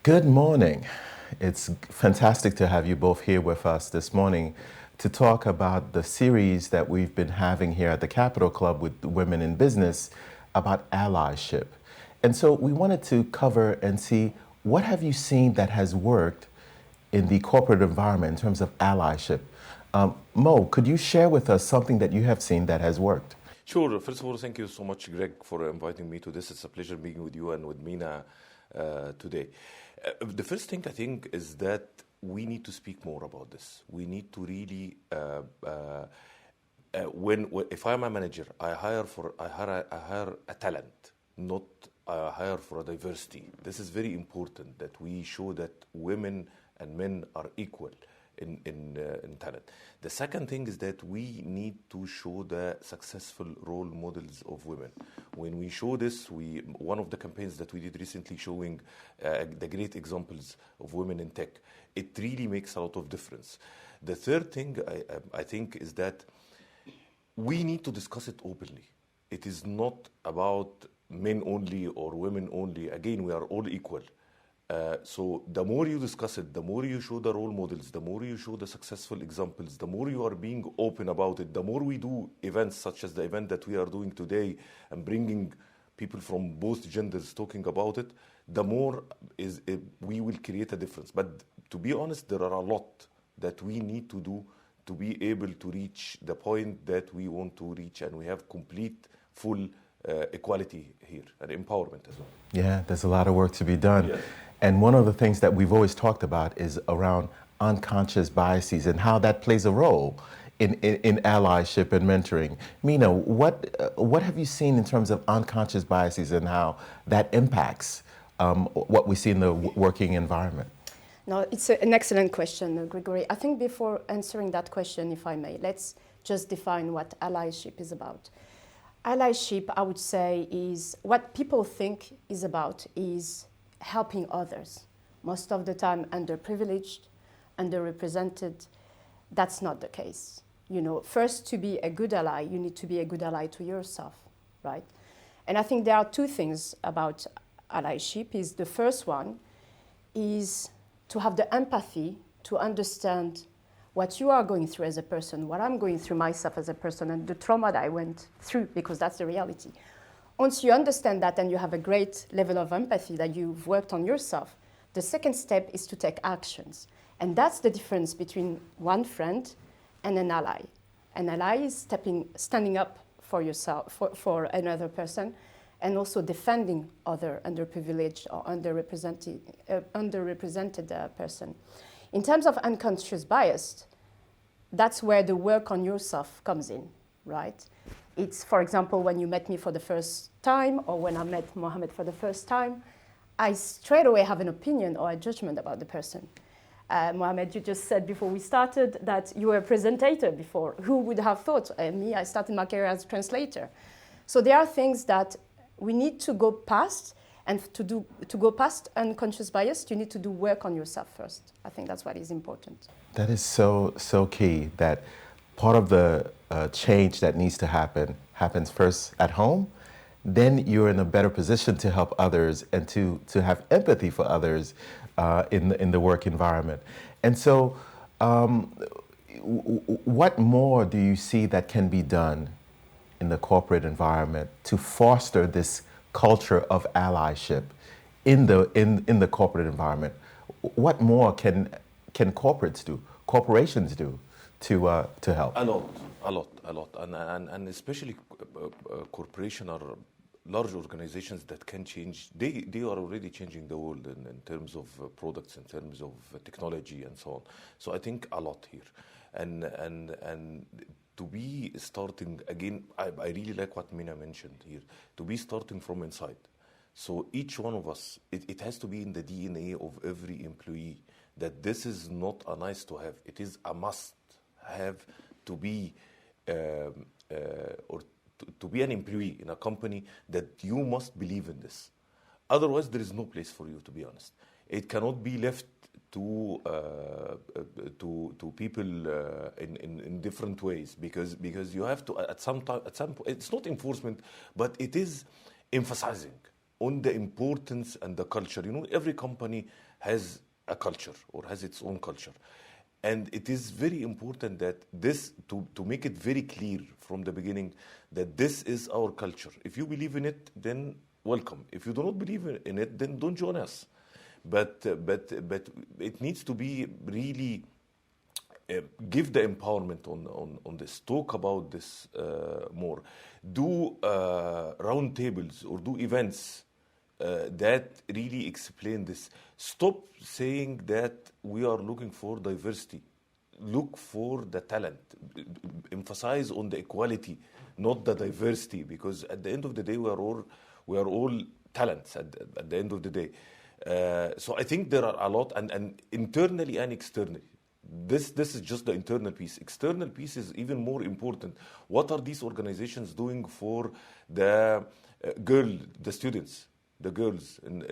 Good morning. It's fantastic to have you both here with us this morning to talk about the series that we've been having here at the Capital Club with Women in Business about allyship. And so we wanted to cover and see what have you seen that has worked in the corporate environment in terms of allyship. Mo, could you share with us something that you have seen that has worked? Sure. First of all, thank you so much, Greg, for inviting me to this. It's a pleasure being with you and with Mina today. The first thing I think is that we need to speak more about this. We need to really, if I'm a manager, I hire a talent, not hire for a diversity. This is very important that we show that women and men are equal in talent. The second thing is that we need to show the successful role models of women. When we show this, one of the campaigns that we did recently showing the great examples of women in tech, it really makes a lot of difference. The third thing I think is that we need to discuss it openly. It is not about men only or women only. Again, we are all equal. So the more you discuss it, the more you show the role models, the more you show the successful examples, the more you are being open about it, the more we do events such as the event that we are doing today and bringing people from both genders talking about it, the more we will create a difference. But to be honest, there are a lot that we need to do to be able to reach the point that we want to reach, and we have complete, full equality here and empowerment as well. Yeah, there's a lot of work to be done. Yes. And one of the things that we've always talked about is around unconscious biases and how that plays a role in allyship and mentoring. Mina, what have you seen in terms of unconscious biases and how that impacts what we see in the working environment? No, it's an excellent question, Gregory. I think before answering that question, if I may, let's just define what allyship is about. Allyship, I would say, is what people think is about is helping others. Most of the time underprivileged, underrepresented. That's not the case. First, to be a good ally, you need to be a good ally to yourself, right? And I think there are two things about allyship. Is the first one is to have the empathy to understand what you are going through as a person, what I'm going through myself as a person, and the trauma that I went through, because that's the reality. Once you understand that and you have a great level of empathy that you've worked on yourself, the second step is to take actions. And that's the difference between one friend and an ally. An ally is standing up for yourself, for another person, and also defending other underprivileged or underrepresented person. In terms of unconscious bias, that's where the work on yourself comes in, right? It's, for example, when you met me for the first time or when I met Mohamed for the first time, I straight away have an opinion or a judgment about the person. Mohamed, you just said before we started that you were a presenter before. Who would have thought? Me, I started my career as a translator. So there are things that we need to go past, and to go past unconscious bias, you need to do work on yourself first. I think that's what is important. That is so key, that part of the change that needs to happens first at home. Then you're in a better position to help others and to have empathy for others in the work environment. And so what more do you see that can be done in the corporate environment to foster this culture of allyship in the corporate environment? What more can corporations do to help? A lot, and especially corporation or large organizations that can change. They are already changing the world in terms of products, in terms of technology, and so on. So I think a lot here, and to be starting again. I really like what Mina mentioned here. To be starting from inside. So each one of us, it has to be in the DNA of every employee that this is not a nice to have. It is a must have to be to be an employee in a company, that you must believe in this. Otherwise, there is no place for you, to be honest. It cannot be left to people in different ways, because you have to at some point. It's not enforcement, but it is emphasizing on the importance and the culture. You know, every company has a culture or has its own culture. And it is very important that this, to make it very clear from the beginning, that this is our culture. If you believe in it, then welcome. If you do not believe in it, then don't join us. But it needs to be really give the empowerment on this. Talk about this more. Do round tables or do events that really explain this. Stop saying that we are looking for diversity. Look for the talent. Emphasize on the equality, not the diversity, because at the end of the day, we are all talents at the end of the day. So I think there are a lot, and internally and externally. This is just the internal piece. External piece is even more important. What are these organizations doing for the students, the girls, in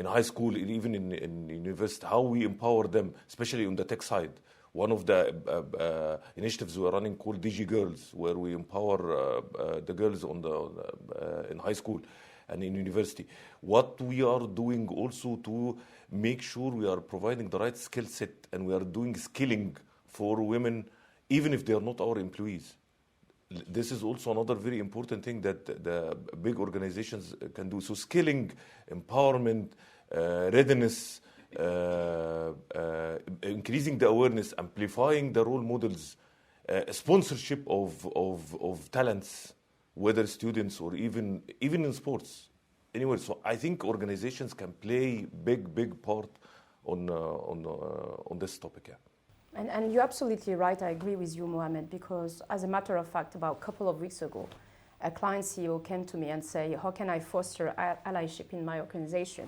high school, even in university? How we empower them, especially on the tech side. One of the initiatives we are running called DG Girls, where we empower the girls in high school and in university. What we are doing also to make sure we are providing the right skill set, and we are doing skilling for women, even if they are not our employees. This is also another very important thing that the big organizations can do. So skilling, empowerment, readiness, increasing the awareness, amplifying the role models, sponsorship of talents, whether students or even in sports, anywhere. So I think organizations can play big part on this topic. Yeah. And you're absolutely right. I agree with you, Mohamed, because as a matter of fact, about a couple of weeks ago, a client CEO came to me and said, how can I foster allyship in my organization?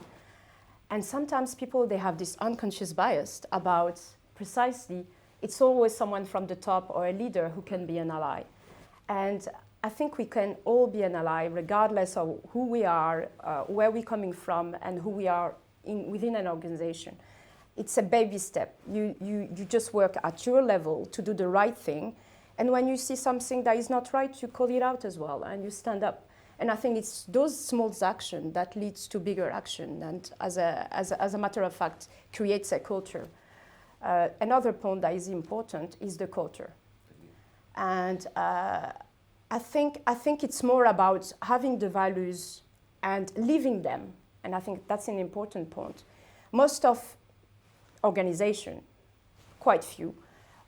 And sometimes people, they have this unconscious bias about precisely, it's always someone from the top or a leader who can be an ally. And I think we can all be an ally regardless of who we are, where we're coming from, and who we are within an organization. It's a baby step. You just work at your level to do the right thing. And when you see something that is not right, you call it out as well and you stand up. And I think it's those small actions that leads to bigger action, and as a matter of fact, creates a culture. Another point that is important is the culture. And I think it's more about having the values and living them. And I think that's an important point. Most of organization, quite few,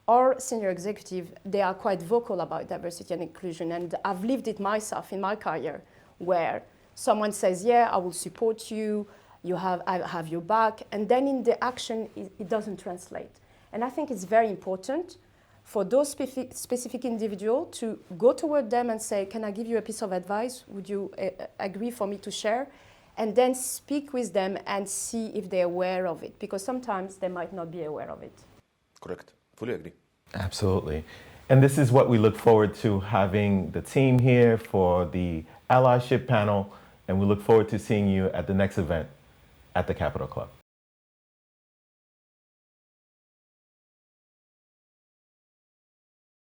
or senior executive, they are quite vocal about diversity and inclusion. And I've lived it myself in my career, where someone says, yeah, I will support you, I have your back, and then in the action, it doesn't translate. And I think it's very important for those specific individuals to go toward them and say, can I give you a piece of advice? Would you agree for me to share? And then speak with them and see if they're aware of it, because sometimes they might not be aware of it. Correct. Fully agree. Absolutely. And this is what we look forward to, having the team here for the Allyship panel, and we look forward to seeing you at the next event at the Capitol Club.